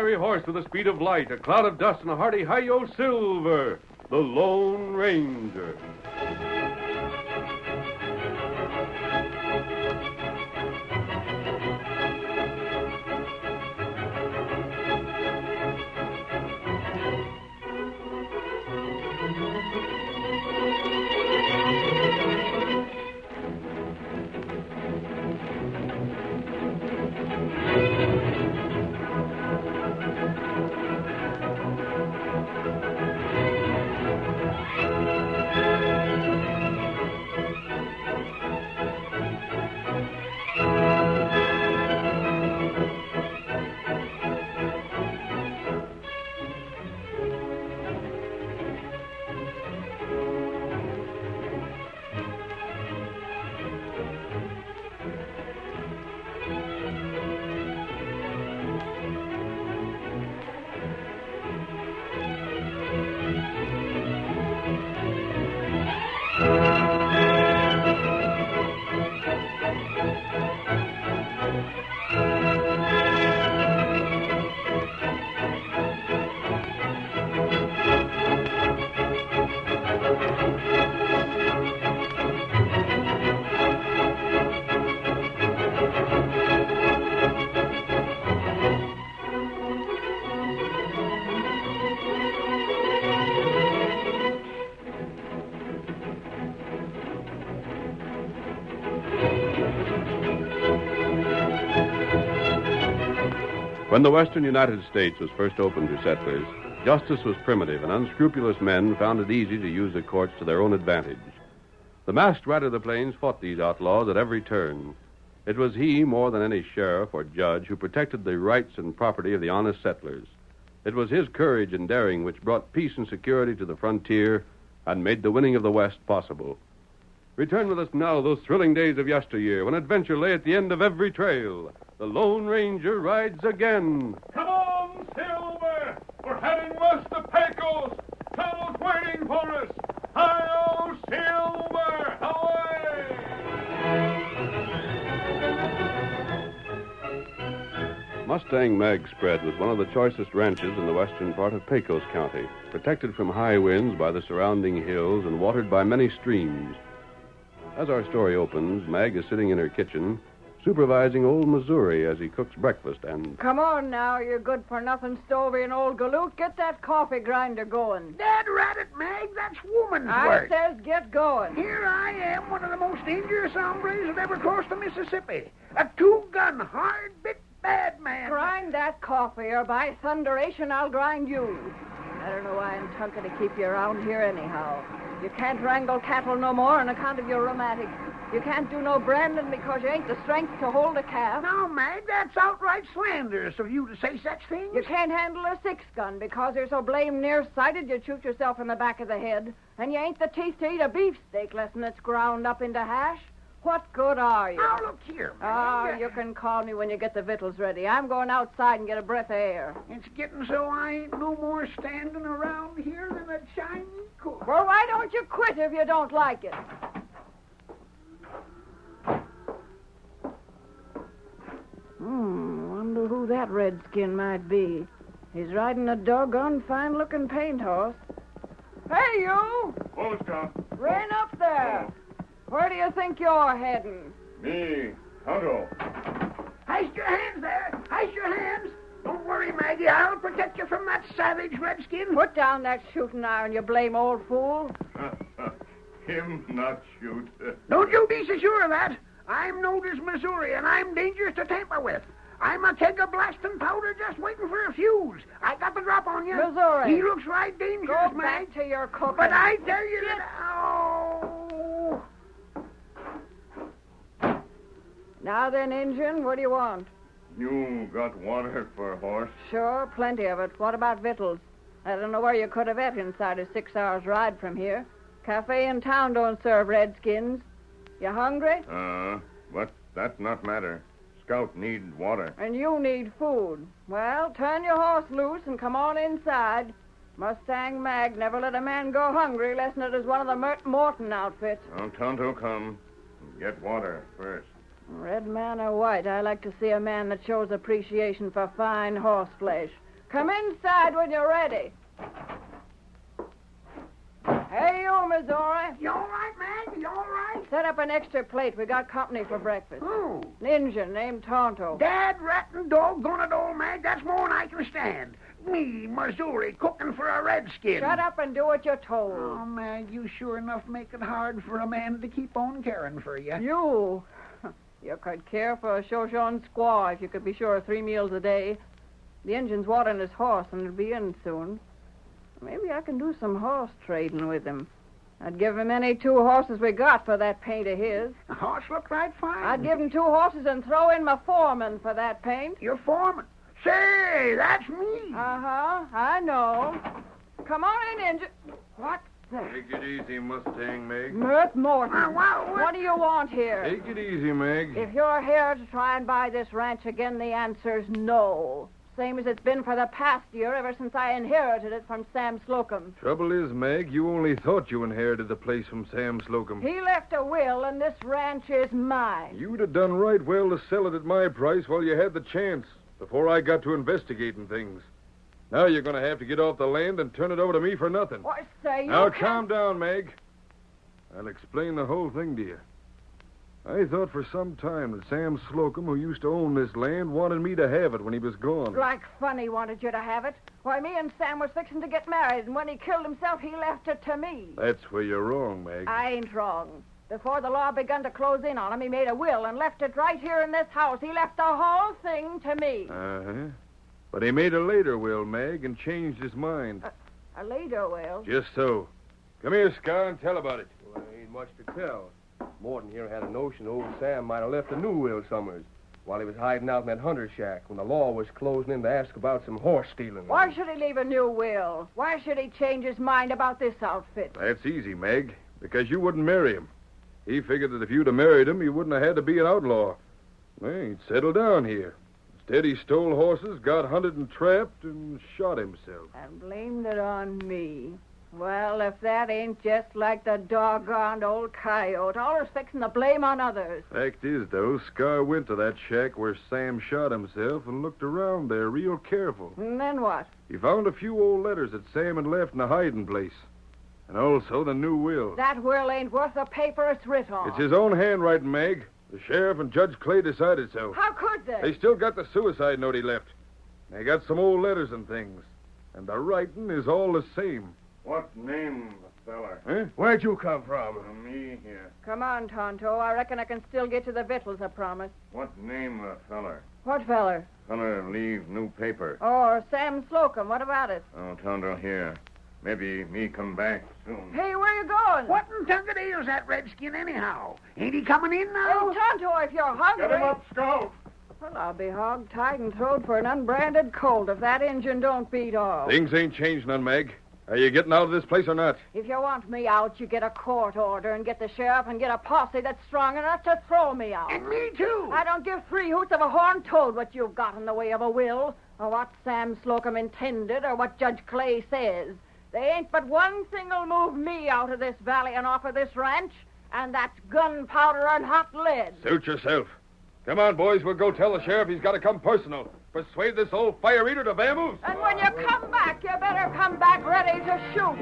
fiery horse with the speed of light, a cloud of dust, and a hearty hi-yo silver, the Lone Ranger. When the western United States was first opened to settlers, justice was primitive, and unscrupulous men found it easy to use the courts to their own advantage. The masked rider of the plains fought these outlaws at every turn. It was he, more than any sheriff or judge, who protected the rights and property of the honest settlers. It was his courage and daring which brought peace and security to the frontier and made the winning of the West possible. Return with us now to those thrilling days of yesteryear, when adventure lay at the end of every trail. The Lone Ranger rides again. Come on, Silver! We're heading west to Pecos. Tunnel's waiting for us. Hi-yo, Silver! Away! Mustang Mag Spread was one of the choicest ranches in the western part of Pecos County, protected from high winds by the surrounding hills and watered by many streams. As our story opens, Mag is sitting in her kitchen, supervising old Missouri as he cooks breakfast and... Come on now, you good-for-nothing Stovey and old galoot. Get that coffee grinder going. Dad rat it, Meg. That's woman's I work. says get going. Here I am, one of the most dangerous hombres that ever crossed the Mississippi. A two-gun, hard-bit bad man. Grind that coffee, or by thunderation, I'll grind you. I don't know why I'm tunking to keep you around here anyhow. You can't wrangle cattle no more on account of your rheumatic. You can't do no branding because you ain't the strength to hold a calf. Now, Mag, that's outright slanderous of you to say such things. You can't handle a six-gun because you're so blame nearsighted you'd shoot yourself in the back of the head. And you ain't the teeth to eat a beefsteak less'n it's ground up into hash. What good are you? Now, look here, Mag. Oh, you can call me when you get the victuals ready. I'm going outside and get a breath of air. It's getting so I ain't no more standing around here than a Chinese cook. Well, why don't you quit if you don't like it? Wonder who that redskin might be. He's riding a doggone fine-looking paint horse. Hey, you! Oh, Scott. Rein up there. Where do you think you're heading? Me, Tonto. Heist your hands there. Heist your hands. Don't worry, Maggie. I'll protect you from that savage redskin. Put down that shooting iron, you blame old fool. Him not shoot. Don't you be so sure of that. I'm known as Missouri, and I'm dangerous to tamper with. I'm a keg of blasting powder just waiting for a fuse. I got the drop on you. Missouri. He looks right dangerous, Go Mag. back to your cooking. But I tell you that... Oh... Now then, Injun, what do you want? You got water for a horse? Sure, plenty of it. What about victuals? I don't know where you could have ate inside a 6 hours ride from here. Cafe in town don't serve redskins. You hungry? But that not matter. Scout need water. And you need food. Well, turn your horse loose and come on inside. Mustang Mag never let a man go hungry less'n it is one of the Morton outfits. Oh, Tonto, come. Get water first. Red man or white, I like to see a man that shows appreciation for fine horse flesh. Come inside when you're ready. Hey, you, Missouri. You all right, Mag? You all right? Set up an extra plate. We got company for breakfast. Oh. An Injun named Tonto. Dad, rattin', doggone it, old Mag. That's more than I can stand. Me, Missouri, cooking for a redskin. Shut up and do what you're told. Oh, Mag, you sure enough make it hard for a man to keep on caring for you. You? You could care for a Shoshone squaw if you could be sure of 3 meals a day. The engine's watering his horse, and it'll be in soon. Maybe I can do some horse trading with him. I'd give him any 2 horses we got for that paint of his. The horse looked right fine. I'd give him 2 horses and throw in my foreman for that paint. Your foreman? Say, that's me. Uh-huh, I know. Come on in, Injun. What the... Take it easy, Mustang, Meg. Mert Morton. What? What do you want here? Take it easy, Meg. If you're here to try and buy this ranch again, the answer's no. Same as it's been for the past year, ever since I inherited it from Sam Slocum. Trouble is, Meg, you only thought you inherited the place from Sam Slocum. He left a will, and this ranch is mine. You'd have done right well to sell it at my price while you had the chance, before I got to investigating things. Now you're going to have to get off the land and turn it over to me for nothing. What say you? Now, calm down, Meg. I'll explain the whole thing to you. I thought for some time that Sam Slocum, who used to own this land, wanted me to have it when he was gone. Like fun he wanted you to have it. Why, me and Sam was fixing to get married, and when he killed himself, he left it to me. That's where you're wrong, Meg. I ain't wrong. Before the law begun to close in on him, he made a will and left it right here in this house. He left the whole thing to me. Uh-huh. But he made a later will, Meg, and changed his mind. A later will? Just so. Come here, Scar, and tell about it. Well, ain't much to tell. Morton here had a notion old Sam might have left a new will somewheres while he was hiding out in that hunter shack when the law was closing in to ask about some horse stealing. Why should he leave a new will? Why should he change his mind about this outfit? That's easy, Meg, because you wouldn't marry him. He figured that if you'd have married him, you wouldn't have had to be an outlaw. Well, he'd settled down here. Instead, he stole horses, got hunted and trapped, and shot himself. And blamed it on me. Well, if that ain't just like the doggone old coyote, always fixing the blame on others. Fact is, though, Scar went to that shack where Sam shot himself and looked around there real careful. And then what? He found a few old letters that Sam had left in a hiding place. And also the new will. That will ain't worth the paper it's writ on. It's his own handwriting, Meg. The sheriff and Judge Clay decided so. How could they? They still got the suicide note he left. They got some old letters and things. And the writing is all the same. What name, feller? Huh? Where'd you come from? Me here. Come on, Tonto. I reckon I can still get you the victuals I promised. What name, feller? What feller? Feller leave new paper. Or Sam Slocum. What about it? Oh, Tonto here. Maybe me come back soon. Hey, where you going? What in Tungadale's that redskin anyhow? Ain't he coming in now? Hey, Tonto, if you're hungry... Get him up, Scout. Well, I'll be hog-tied and throwed for an unbranded colt if that engine don't beat off. Things ain't changed none, Meg. Are you getting out of this place or not? If you want me out, you get a court order and get the sheriff and get a posse that's strong enough to throw me out. And me, too. I don't give 3 hoots of a horn toad what you've got in the way of a will, or what Sam Slocum intended, or what Judge Clay says. There ain't but one thing will move me out of this valley and off of this ranch, and that's gunpowder and hot lead. Suit yourself. Come on, boys. We'll go tell the sheriff he's got to come personal. Persuade this old fire eater to vamoose. And when you come back, you better come back ready to shoot.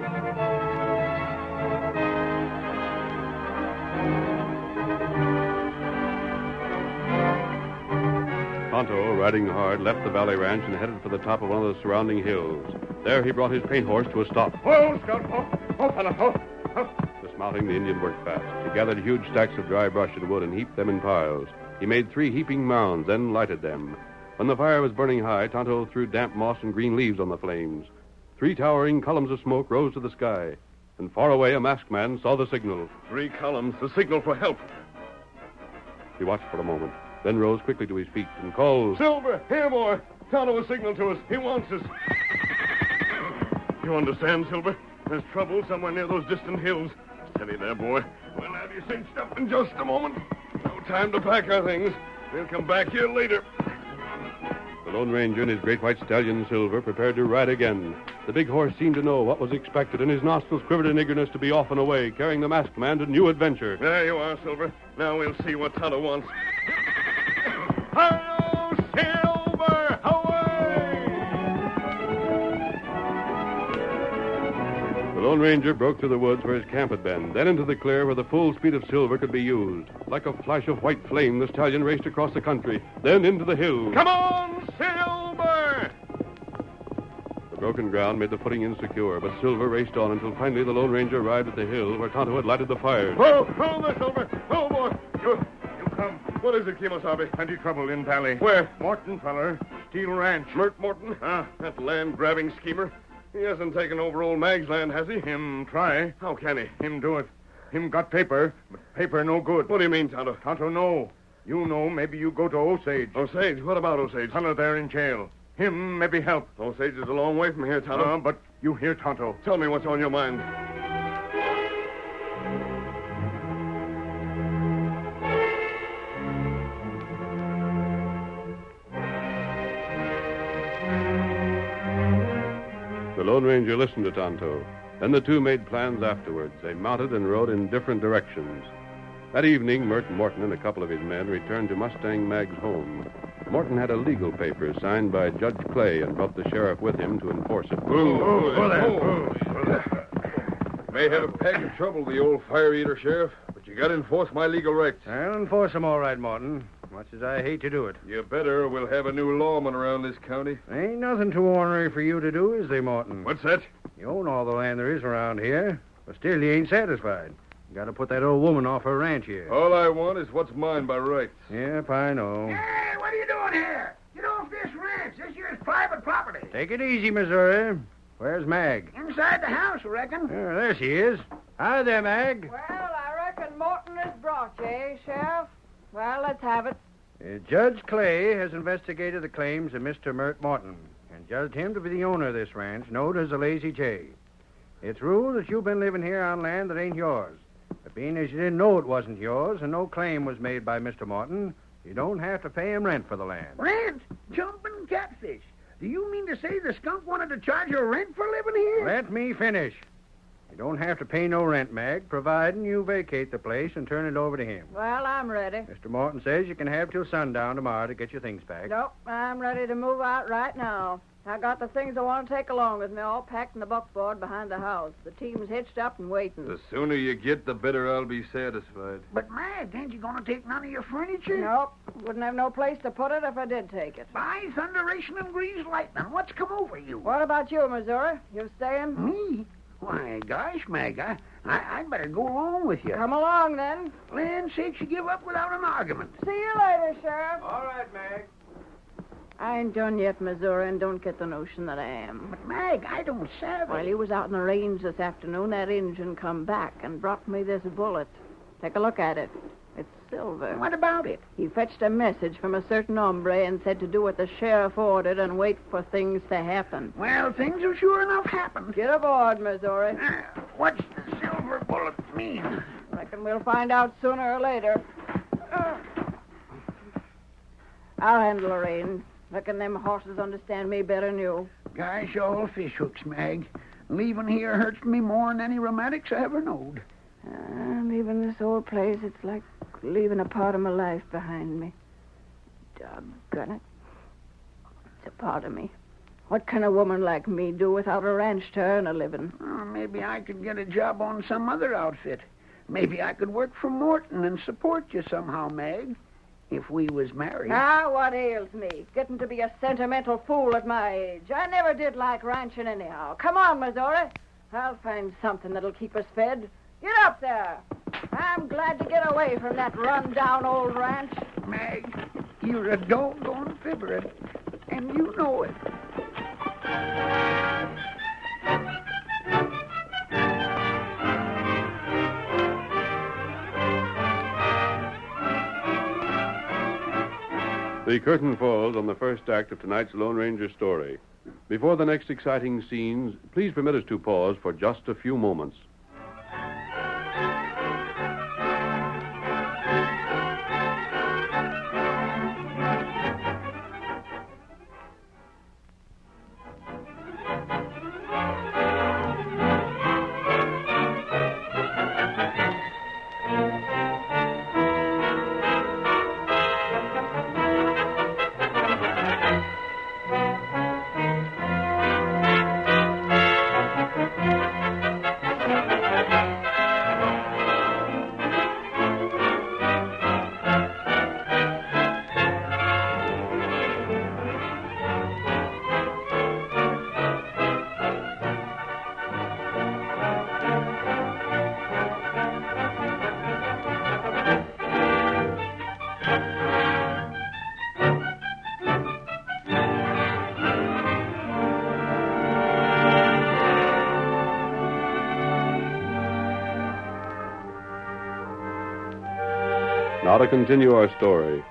Tonto, riding hard, left the valley ranch and headed for the top of one of the surrounding hills. There he brought his paint horse to a stop. Whoa, Scout. Oh, fella. Oh. Dismounting, the Indian worked fast. He gathered huge stacks of dry brush and wood and heaped them in piles. He made 3 heaping mounds, then lighted them. When the fire was burning high, Tonto threw damp moss and green leaves on the flames. 3 towering columns of smoke rose to the sky. And far away, a masked man saw the signal. 3 columns, the signal for help. He watched for a moment, then rose quickly to his feet and called... Silver, here, boy. Tonto has signaled to us. He wants us. You understand, Silver? There's trouble somewhere near those distant hills. Steady there, boy. We'll have you cinched up in just a moment. No time to pack our things. We'll come back here later. The Lone Ranger and his great white stallion, Silver, prepared to ride again. The big horse seemed to know what was expected, and his nostrils quivered in eagerness to be off and away, carrying the masked man to new adventure. There you are, Silver. Now we'll see what Tonto wants. Hi-yo, Silver! Away! Lone Ranger broke through the woods where his camp had been, then into the clear where the full speed of Silver could be used. Like a flash of white flame, the stallion raced across the country, then into the hills. Come on, Silver! The broken ground made the footing insecure, but Silver raced on until finally the Lone Ranger arrived at the hill where Tonto had lighted the fires. Whoa, there, Silver. Oh, boy. You come. What is it, Kemosabe? Plenty trouble in Valley. Where? Morton feller. Steel Ranch. Mert Morton? That land-grabbing schemer. He hasn't taken over old Mag's land, has he? Him try. How can he? Him do it. Him got paper, but paper no good. What do you mean, Tonto? Tonto know. You know, maybe you go to Osage. Osage? What about Osage? Feller there in jail. Him maybe help. Osage is a long way from here, Tonto. But you hear Tonto. Tell me what's on your mind. The Lone Ranger listened to Tonto. Then the two made plans afterwards. They mounted and rode in different directions. That evening, Mert Morton and a couple of his men returned to Mustang Mag's home. Morton had a legal paper signed by Judge Clay and brought the sheriff with him to enforce it. May have a pack of trouble, the old fire-eater, Sheriff, but you got to enforce my legal rights. I'll enforce them all right, Morton. Much as I hate to do it. You better, or we'll have a new lawman around this county. Ain't nothing too ornery for you to do, is there, Morton? What's that? You own all the land there is around here, but still you ain't satisfied. You got to put that old woman off her ranch here. All I want is what's mine by rights. Yep, I know. Hey, what are you doing here? Get off this ranch. This here's private property. Take it easy, Missouri. Where's Mag? Inside the house, I reckon. There she is. Hi there, Mag. Well, I reckon Morton has brought you, eh, Sheriff? Well, let's have it. Judge Clay has investigated the claims of Mr. Mert Morton and judged him to be the owner of this ranch, known as the Lazy J. It's ruled that you've been living here on land that ain't yours. But being as you didn't know it wasn't yours and no claim was made by Mr. Morton, you don't have to pay him rent for the land. Rent? Jumping catfish. Do you mean to say the skunk wanted to charge you rent for living here? Let me finish. You don't have to pay no rent, Mag, providing you vacate the place and turn it over to him. Well, I'm ready. Mr. Morton says you can have till sundown tomorrow to get your things back. Nope, I'm ready to move out right now. I got the things I want to take along with me all packed in the buckboard behind the house. The team's hitched up and waiting. The sooner you get, the better I'll be satisfied. But, Mag, ain't you going to take none of your furniture? Nope, wouldn't have no place to put it if I did take it. By thunderation and grease lightning, what's come over you? What about you, Missouri? You staying? Me? Why, gosh, Mag, I'd better go along with you. Come along, then. Land sakes, you give up without an argument. See you later, Sheriff. All right, Mag. I ain't done yet, Missouri, and don't get the notion that I am. But, Mag, I don't savvy. While you was out in the range this afternoon, that Injun come back and brought me this bullet. Take a look at it. It's silver. What about it? He fetched a message from a certain hombre and said to do what the sheriff ordered and wait for things to happen. Well, things have sure enough happened. Get aboard, Missouri. What's the silver bullet mean? Reckon we'll find out sooner or later. I'll handle the reins. Reckon them horses understand me better than you. Gosh, all fish hooks, Mag. Leaving here hurts me more than any rheumatics I ever knowed. Leaving this old place, it's like leaving a part of my life behind me. Doggone it. It's a part of me. What can a woman like me do without a ranch to earn a living? Maybe I could get a job on some other outfit. Maybe I could work for Morton and support you somehow, Mag, if we was married. What ails me? Getting to be a sentimental fool at my age. I never did like ranching anyhow. Come on, Missouri. I'll find something that'll keep us fed. Get up there. I'm glad to get away from that run-down old ranch. Mag, you're a doggone fibber, and you know it. The curtain falls on the first act of tonight's Lone Ranger story. Before the next exciting scenes, please permit us to pause for just a few moments. Now to continue our story.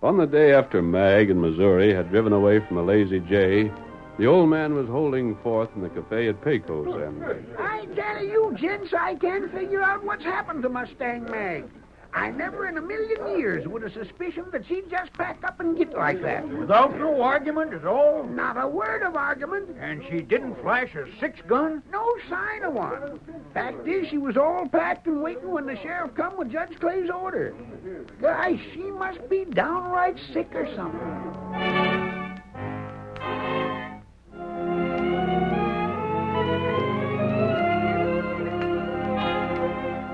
On the day after Mag and Missouri had driven away from the Lazy J, the old man was holding forth in the cafe at Pecos, and... I tell you, gents, I can't figure out what's happened to Mustang Mag. I never in a million years would have suspicioned that she'd just pack up and get like that. Without no argument at all? Not a word of argument. And she didn't flash a 6-gun? No sign of one. Fact is, she was all packed and waiting when the sheriff come with Judge Clay's order. Guy, she must be downright sick or something.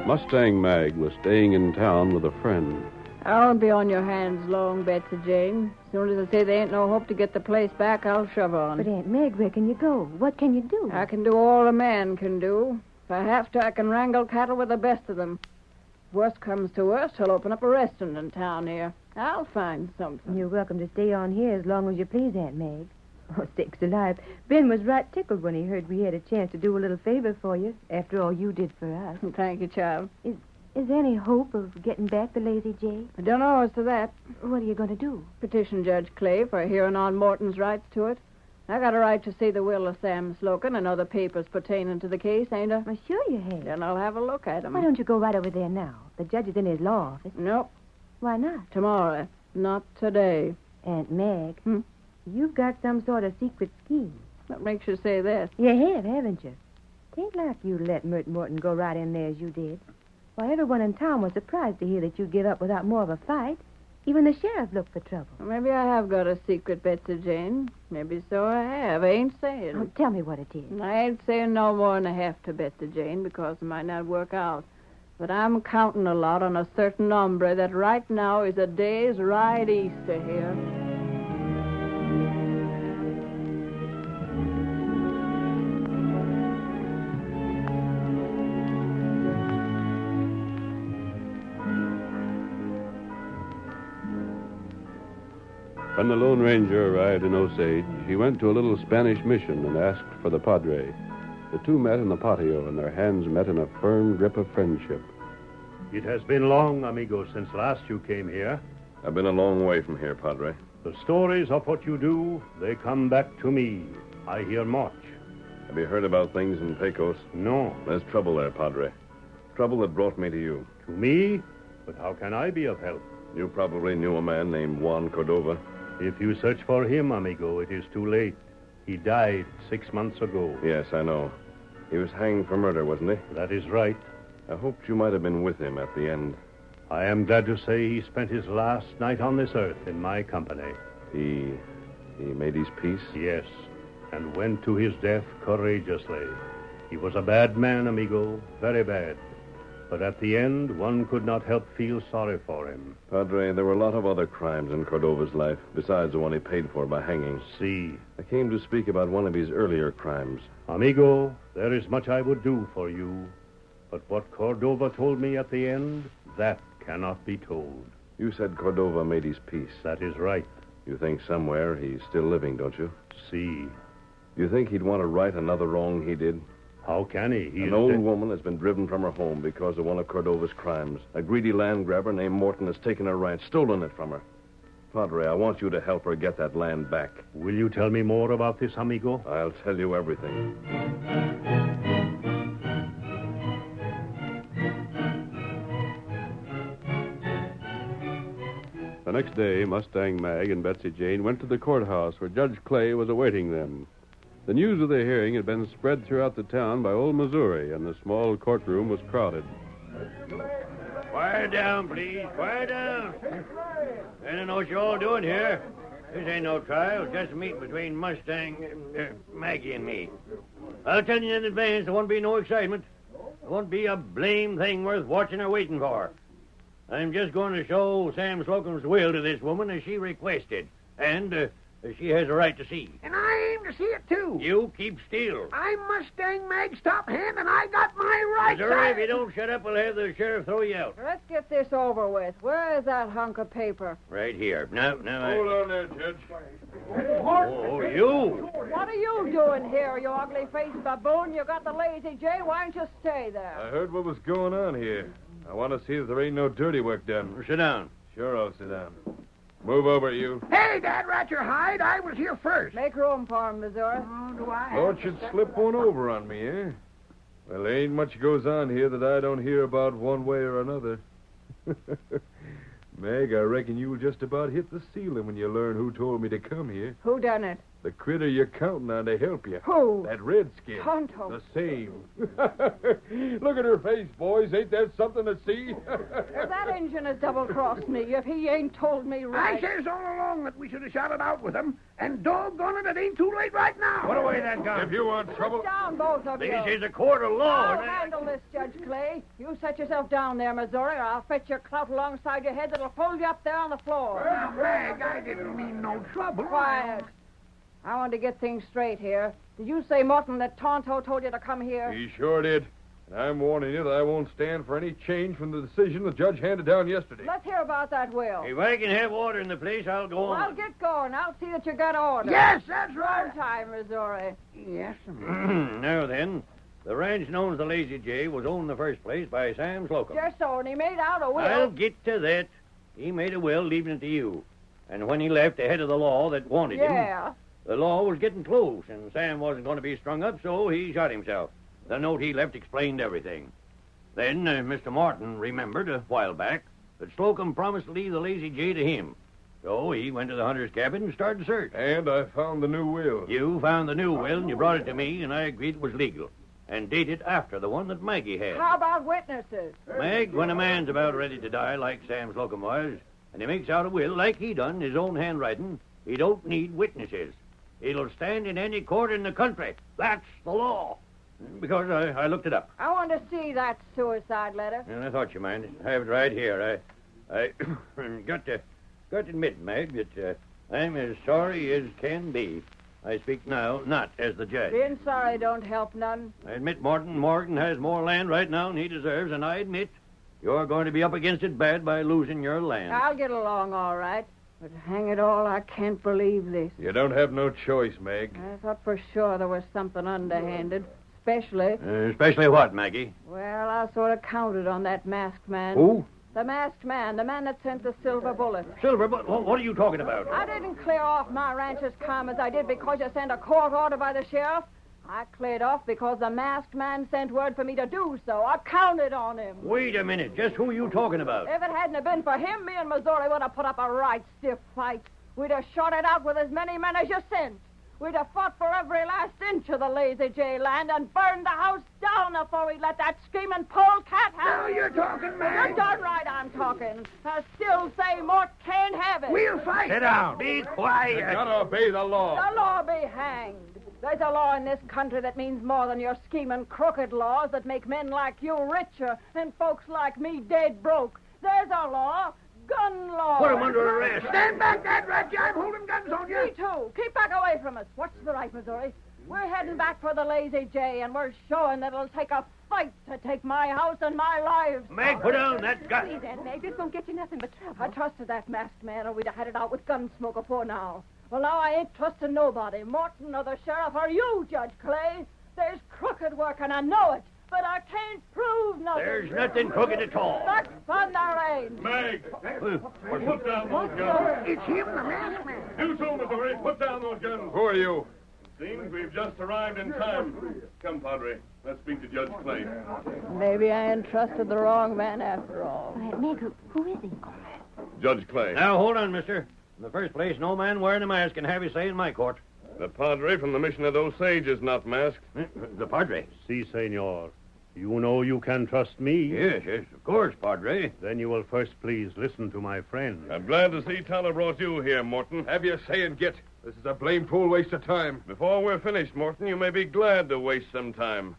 Mustang Mag was staying in town with a friend. I won't be on your hands long, Betsy Jane. As soon as I say there ain't no hope to get the place back, I'll shove on. But, Aunt Meg, where can you go? What can you do? I can do all a man can do. If I have to, I can wrangle cattle with the best of them. Worst comes to worst, I'll open up a restaurant in town here. I'll find something. You're welcome to stay on here as long as you please, Aunt Meg. Oh, sakes alive. Ben was right tickled when he heard we had a chance to do a little favor for you, after all you did for us. Thank you, child. Is there any hope of getting back the Lazy J? I don't know as to that. What are you going to do? Petition Judge Clay for hearing on Morton's rights to it. I got a right to see the will of Sam Slocum and other papers pertaining to the case, ain't I? Well, sure you have. Then I'll have a look at 'em. Why don't you go right over there now? The judge is in his law office. Nope. Why not? Tomorrow. Not today. Aunt Meg, you've got some sort of secret scheme. What makes you say that? You have, haven't you? Tain't like you let Mert Morton go right in there as you did. Why, everyone in town was surprised to hear that you'd give up without more of a fight. Even the sheriff looked for trouble. Well, maybe I have got a secret, Betsy Jane. Maybe so I have. I ain't saying. Oh, tell me what it is. I ain't saying no more than I have to, Betsy Jane, because it might not work out. But I'm counting a lot on a certain hombre that right now is a day's ride east of here. When the Lone Ranger arrived in Osage, he went to a little Spanish mission and asked for the Padre. The two met in the patio, and their hands met in a firm grip of friendship. It has been long, amigo, since last you came here. I've been a long way from here, Padre. The stories of what you do, they come back to me. I hear much. Have you heard about things in Pecos? No. There's trouble there, Padre. Trouble that brought me to you. To me? But how can I be of help? You probably knew a man named Juan Cordova. If you search for him, amigo, it is too late. He died 6 months ago. Yes, I know. He was hanged for murder, wasn't he? That is right. I hoped you might have been with him at the end. I am glad to say he spent his last night on this earth in my company. He made his peace? Yes, and went to his death courageously. He was a bad man, amigo, very bad. But at the end, one could not help feel sorry for him. Padre, there were a lot of other crimes in Cordova's life, besides the one he paid for by hanging. See. I came to speak about one of his earlier crimes. Amigo, there is much I would do for you. But what Cordova told me at the end, that cannot be told. You said Cordova made his peace. That is right. You think somewhere he's still living, don't you? See. You think he'd want to right another wrong he did? How can he? An old woman has been driven from her home because of one of Cordova's crimes. A greedy land grabber named Morton has taken her ranch, stolen it from her. Padre, I want you to help her get that land back. Will you tell me more about this, amigo? I'll tell you everything. The next day, Mustang Mag and Betsy Jane went to the courthouse where Judge Clay was awaiting them. The news of the hearing had been spread throughout the town by old Missouri, and the small courtroom was crowded. Quiet down, please. Quiet down. I don't know what you're all doing here. This ain't no trial, just a meeting between Mustang, Maggie and me. I'll tell you in advance, there won't be no excitement. There won't be a blame thing worth watching or waiting for. I'm just going to show Sam Slocum's will to this woman as she requested. And she has a right to see. And I aim to see it, too. You keep still. I'm Mustang Mag's top hand, and I got my rights. Missouri, if you don't shut up, we'll have the sheriff throw you out. Let's get this over with. Where is that hunk of paper? Right here. Now, Hold on there, Judge. Oh, you. What are you doing here, you ugly-faced baboon? You got the Lazy J. Why don't you stay there? I heard what was going on here. I want to see that there ain't no dirty work done. Sit down. Sure, I'll sit down. Move over, you. Hey, Dad Ratcher Hyde, I was here first. Make room for him, Missouri. Oh, do I? Thought you'd slip one over on me, eh? Well, there ain't much goes on here that I don't hear about one way or another. Meg, I reckon you'll just about hit the ceiling when you learn who told me to come here. Who done it? The critter you're counting on to help you. Who? That redskin. Tonto. The same. Look at her face, boys. Ain't that something to see? If that Injun has double-crossed me, if he ain't told me right. I says all along that we should have shot it out with him, and doggone it ain't too late right now. Put away that gun. If you want trouble... Sit down, both of you. This is a court of law. I'll handle this, Judge Clay. You set yourself down there, Missouri, or I'll fetch your clout alongside your head that'll fold you up there on the floor. Well, Meg, I didn't mean no trouble. Quiet. I want to get things straight here. Did you say, Morton, that Tonto told you to come here? He sure did. And I'm warning you that I won't stand for any change from the decision the judge handed down yesterday. Let's hear about that will. If I can have order in the place, I'll go on. I'll get going. I'll see that you got order. Yes, that's right. On time, Missouri. Yes, ma'am. Now then, the ranch known as the Lazy J was owned in the first place by Sam Slocum. Just so, and he made out a will. I'll get to that. He made a will leaving it to you. And when he left the head of the law that wanted him, the law was getting close, and Sam wasn't going to be strung up, so he shot himself. The note he left explained everything. Then Mr. Martin remembered a while back that Slocum promised to leave the Lazy J to him. So he went to the hunter's cabin and started the search. And I found the new will. You found the new will, and you brought it to me, and I agreed it was legal. And dated after the one that Maggie had. How about witnesses? Meg, when a man's about ready to die, like Sam Slocum was, and he makes out a will like he done in his own handwriting, he don't need witnesses. It'll stand in any court in the country. That's the law. Because I looked it up. I want to see that suicide letter. And I thought you might. I have it right here. I got to admit, Meg, that I'm as sorry as can be. I speak now, not as the judge. Being sorry don't help none. I admit Morgan has more land right now than he deserves, and I admit you're going to be up against it bad by losing your land. I'll get along all right. But hang it all, I can't believe this. You don't have no choice, Meg. I thought for sure there was something underhanded. Especially... Especially what, Maggie? Well, I sort of counted on that masked man. Who? The masked man, the man that sent the silver bullet. Silver bullet? What are you talking about? I didn't clear off my ranch as calm as I did because you sent a court order by the sheriff. I cleared off because the masked man sent word for me to do so. I counted on him. Wait a minute. Just who are you talking about? If it hadn't have been for him, me and Missouri would have put up a right stiff fight. We'd have shot it out with as many men as you sent. We'd have fought for every last inch of the Lazy J land and burned the house down before we'd let that screaming polecat have Now it. you're talking, Meg. You're darn right I'm talking. I still say Mort can't have it. We'll fight. Sit down. Be quiet. You gotta obey the law. The law be hanged. There's a law in this country that means more than your scheming crooked laws that make men like you richer and folks like me dead broke. There's a law. Gun law. Put him under arrest. Stand back, Dad Ratcher. I'm holding guns on you. Me too. Keep back away from us. What's the right, Missouri? We're heading back for the Lazy J, and we're showing that it'll take a fight to take my house and my lives. Meg, put down that gun. Please, Aunt Meg, this won't get you nothing but trouble. I trusted that masked man, or we'd have had it out with Gunsmoke before now. Well, now I ain't trusting nobody, Morton or the sheriff or you, Judge Clay. There's crooked work, and I know it, but I can't prove nothing. There's nothing crooked at all. But fun there ain't. Meg, put down those guns. It's him, the masked man. You too, Missouri. Put down those guns. Who are you? Seems we've just arrived in time. Come, Padre. Let's speak to Judge Clay. Maybe I entrusted the wrong man after all. Aunt Meg, who is he? Judge Clay. Now, hold on, mister. In the first place, no man wearing a mask can have his say in my court. The Padre from the Mission of those Sages, not masked. The Padre? Si, senor. You know you can trust me. Yes, of course, Padre. Then you will first please listen to my friend. I'm glad to see Tyler brought you here, Morton. Have your say and get. This is a blame fool waste of time. Before we're finished, Morton, you may be glad to waste some time.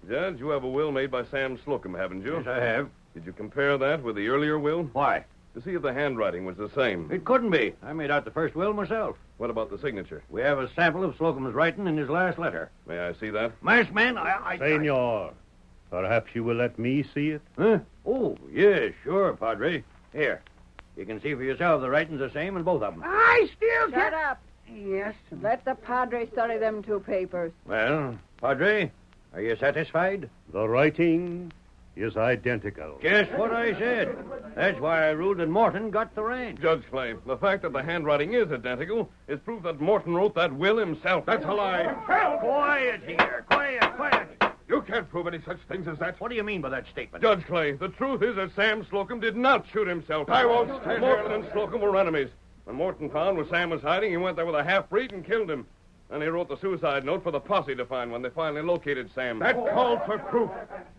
Judge, you have a will made by Sam Slocum, haven't you? Yes, I have. Did you compare that with the earlier will? Why? To see if the handwriting was the same. It couldn't be. I made out the first will myself. What about the signature? We have a sample of Slocum's writing in his last letter. May I see that? Masked man, I... Senor, perhaps you will let me see it? Huh? Oh, yes, sure, Padre. Here. You can see for yourself the writing's the same in both of them. I still Shut can't... up. Yes, Let the Padre study them two papers. Well, Padre, are you satisfied? The writing is identical. Guess what I said. That's why I ruled that Morton got the ranch. Judge Clay, the fact that the handwriting is identical is proof that Morton wrote that will himself. That's a lie. Quiet here. Quiet. You can't prove any such things as that. What do you mean by that statement? Judge Clay, the truth is that Sam Slocum did not shoot himself. I won't stand Morton here. and Slocum were enemies. When Morton found where Sam was hiding, he went there with a half-breed and killed him. Then he wrote the suicide note for the posse to find when they finally located Sam. That called for proof.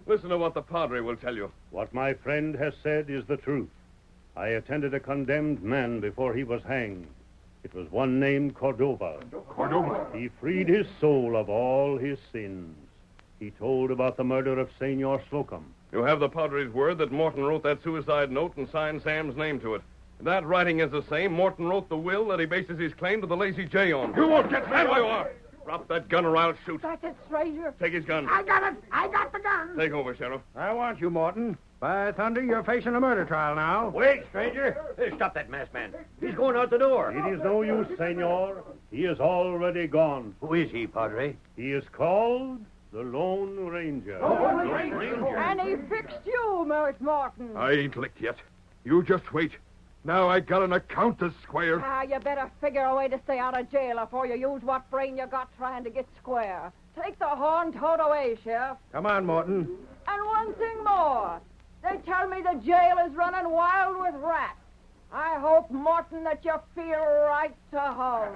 Listen to what the padre will tell you. What my friend has said is the truth. I attended a condemned man before he was hanged. It was one named Cordova. Cordova? He freed his soul of all his sins. He told about the murder of Senor Slocum. You have the padre's word that Morton wrote that suicide note and signed Sam's name to it. If that writing is the same, Morton wrote the will that he bases his claim to the Lazy J on. You won't get me. Stand where you are. Drop that gun or I'll shoot. That's it, stranger. Take his gun. I got it. I got the gun. Take over, Sheriff. I want you, Morton. By thunder, you're facing a murder trial now. Wait, stranger. Hey, stop that masked man. He's going out the door. It is no use, senor. He is already gone. Who is he, Padre? He is called the Lone Ranger. And he fixed you, Mert Morton. I ain't licked yet. You just wait. Now I got an account to square. You better figure a way to stay out of jail before you use what brain you got trying to get square. Take the horn towed away, Sheriff. Come on, Morton. And one thing more. They tell me the jail is running wild with rats. I hope, Morton, that you feel right to home.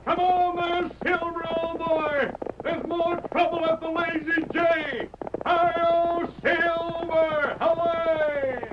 Come on there, Silver, old boy. There's more trouble at the Lazy J. Hi-yo, Silver! Away!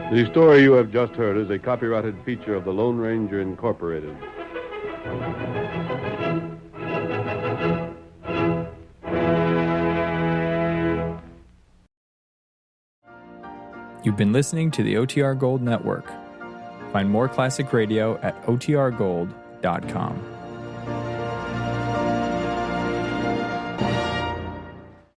The story you have just heard is a copyrighted feature of the Lone Ranger Incorporated. You've been listening to the OTR Gold Network. Find more classic radio at otrgold.com.